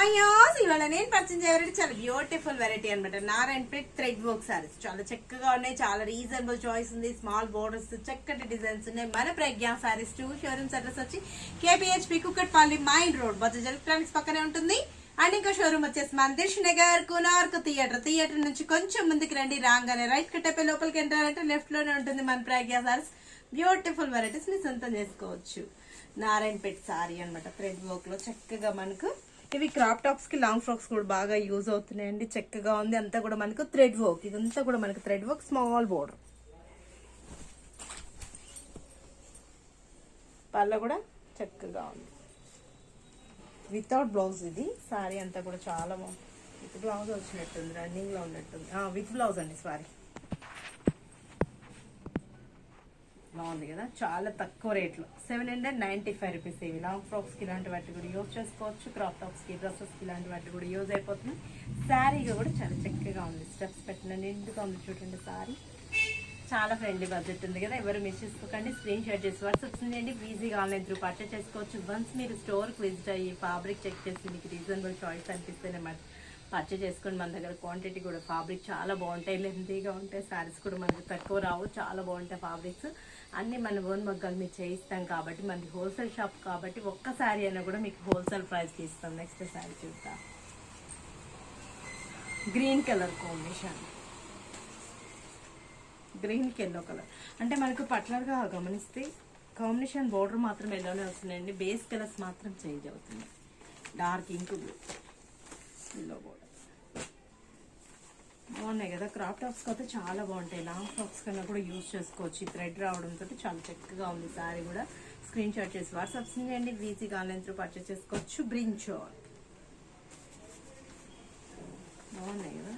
Hi ఇవాళ నేను పరిచయం చేయబడి చాలా బ్యూటిఫుల్ వెరైటీ అనమాట. నారాయణపేట్ థ్రెడ్ వర్క్ సారీస్ చాలా చక్కగా ఉన్నాయి. చాలా రీజనబుల్ చాయిస్ ఉంది. స్మాల్ బోర్డర్స్, చక్కటి డిజైన్స్ ఉన్నాయి. మన ప్రజ్ఞా సారీస్ 2 షోరూమ్స్ అడ్రస్ వచ్చి KPHP Kukatpally mine road Bajaj electronics పక్కనే ఉంటుంది. అండ్ ఇంకో షోరూమ్ వచ్చేసి మందిష్ నగర్ కోనార్క్ థియేటర్ నుంచి కొంచెం ముందుకు రండి. రాగానే రైట్ కట్టపై లోపలికి ఎంట్రాలంటే లెఫ్ట్ లోనే ఉంటుంది మన ప్రజ్ఞా సారీస్. బ్యూటిఫుల్ వెరైటీస్ ని సొంతం చేసుకోవచ్చు. నారాయణపేట్ సారీ అనమాట. థ్రెడ్ వర్క్ లో చక్కగా మనకు ఇవి క్రాప్ టాప్స్ కి లాంగ్ ఫ్రాక్స్ కూడా బాగా యూజ్ అవుతున్నాయండి. చక్కగా ఉంది. అంతా కూడా మనకు థ్రెడ్ వర్క్. ఇదంతా కూడా మనకు థ్రెడ్ వర్క్, స్మాల్ బోర్డర్. పళ్ళ కూడా చక్కగా ఉంది. వితౌట్ బ్లౌజ్ ఇది సారీ అంతా కూడా చాలా బాగుంది. విత్ బ్లౌజ్ వచ్చినట్టుంది, రన్నింగ్ లో ఉన్నట్టుంది. విత్ బ్లౌజ్ అండి సారీ. బాగుంది కదా, చాలా తక్కువ రేట్లో 795 రూపీస్. ఇవి లాంగ్ ఫ్రాక్స్ కి ఇలాంటి వాటి కూడా యూజ్ చేసుకోవచ్చు. క్రాప్ టాప్స్ కి, డ్రెస్సెస్ కి ఇలాంటి వాటి కూడా యూజ్ అయిపోతుంది. శారీగా కూడా చాలా చక్కగా ఉంది. స్టెప్స్ పెట్టిన నిండుగా ఉంది చూడండి. సారీ చాలా ఫ్రెండ్లీ బడ్జెట్ ఉంది కదా, ఎవరు మిస్ చేసుకోకండి. స్క్రీన్ షాట్ చేసి వాట్సాప్ చేయండి. ఈజీగా ఆన్లైన్ త్రూ పర్చేస్ చేసుకోవచ్చు. వన్స్ మీరు స్టోర్కి విజిట్ అయ్యి ఫ్యాబ్రిక్ చెక్ చేసి మీకు రీజనబుల్ చాయిస్ అనిపిస్తేనే పర్చేస్ చేసుకొని మన దగ్గర క్వాంటిటీ కూడా ఫ్యాబ్రిక్ చాలా బాగుంటాయి. లెంతీగా ఉంటాయి. శారీస్ కూడా మనకు తక్కువ రావు, చాలా బాగుంటాయి ఫ్యాబ్రిక్స్. అన్ని మన ఓన్ మగ్గాలు మీరు చేయిస్తాం కాబట్టి, మనది హోల్సేల్ షాప్ కాబట్టి ఒక్క శారీ అయినా కూడా మీకు హోల్సేల్ ప్రైస్కి ఇస్తాం. నెక్స్ట్ శారీ చూద్దాం. గ్రీన్ కలర్ కాంబినేషన్, గ్రీన్కి ఎల్లో కలర్. అంటే మనకు పర్టికులర్గా గమనిస్తే కాంబినేషన్ బోర్డర్ మాత్రం ఎల్లోనే వస్తున్నాయండి. బేస్ కలర్స్ మాత్రం చేంజ్ అవుతుంది. Dark ink blue, yellow border. బాగున్నాయి కదా. క్రాప్ టాప్స్ అయితే చాలా బాగుంటాయి. లాంగ్ ఫ్రాక్స్ కన్నా కూడా యూజ్ చేసుకోవచ్చు. థ్రెడ్ రావడంతో చాలా చక్కగా ఉంది. సారీ కూడా స్క్రీన్ షాట్ చేసి వాట్సాప్ చేయండి. ఈజీగా ఆన్లైన్ త్రూ పర్చేస్ చేసుకోవచ్చు. బ్రింజాల్ బాగున్నాయి కదా.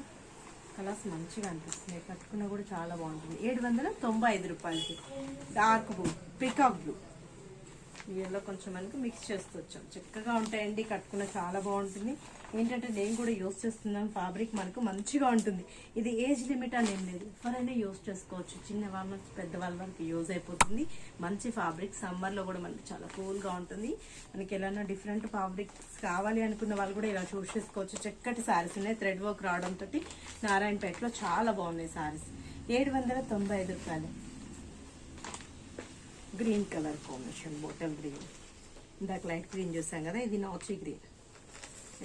కలర్స్ మంచిగా అనిపిస్తున్నాయి. కట్టుకున్నా కూడా చాలా బాగుంటుంది. 795 రూపాయలకి. డార్క్ బ్లూ, పికాక్ బ్లూ, ఇవల్లో కొంచెం మనకు మిక్స్ చేస్తూ వచ్చాం. చక్కగా ఉంటాయండి. కట్టుకున్న చాలా బాగుంటుంది. ఏంటంటే నేను కూడా యూజ్ చేస్తున్నాను. ఫ్యాబ్రిక్ మనకు మంచిగా ఉంటుంది. ఇది ఏజ్ లిమిట్ అని ఏం లేదు, ఎవరైనా యూజ్ చేసుకోవచ్చు. చిన్న వాళ్ళ నుంచి పెద్దవాళ్ళ వరకు యూజ్ అయిపోతుంది. మంచి ఫ్యాబ్రిక్. సమ్మర్లో కూడా మనకి చాలా కూల్గా ఉంటుంది. మనకి ఎలా డిఫరెంట్ ఫ్యాబ్రిక్స్ కావాలి అనుకున్న వాళ్ళు కూడా ఇలా చూస్ చేసుకోవచ్చు. చక్కటి శారీస్ ఉన్నాయి. థ్రెడ్ వర్క్ రావడంతో నారాయణపేటలో చాలా బాగున్నాయి శారీస్. 795 రూపాయలు. Green colour combination, bottle green. ఇందాక లైట్ గ్రీన్ చూసాం కదా, ఇది నాచీ green,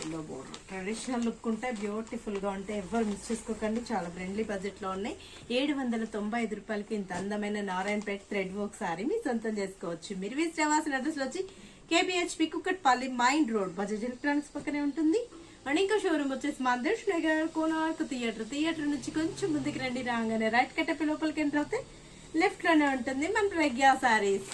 yellow border. Traditional look ఉంటాయి, బ్యూటిఫుల్ గా ఉంటాయి. ఎవరు మిస్ చేసుకోకండి. చాలా ఫ్రెండ్లీ బడ్జెట్ లో ఉన్నాయి. 795 రూపాయలకి ఇంత అందమైన నారాయణపేట థ్రెడ్ వర్క్ సారీ మీ సొంతం చేసుకోవచ్చు. మీరు విజిట్ అవ్వాల్సిన అడ్రస్ వచ్చి KPHP Kukatpally mine road Bajaj electronics పక్కనే ఉంటుంది. అండ్ ఇంకో షోరూమ్ వచ్చేసి మందిష్ నగర్ కోనార్క్ థియేటర్ నుంచి కొంచెం ముందుకు రండి. రాగానే రైట్ కట్టపై లోపలికి ఎంటర్ అవుతే లెఫ్ట్ లోనే ఉంటుంది మన ప్రజ్ఞా సారీస్.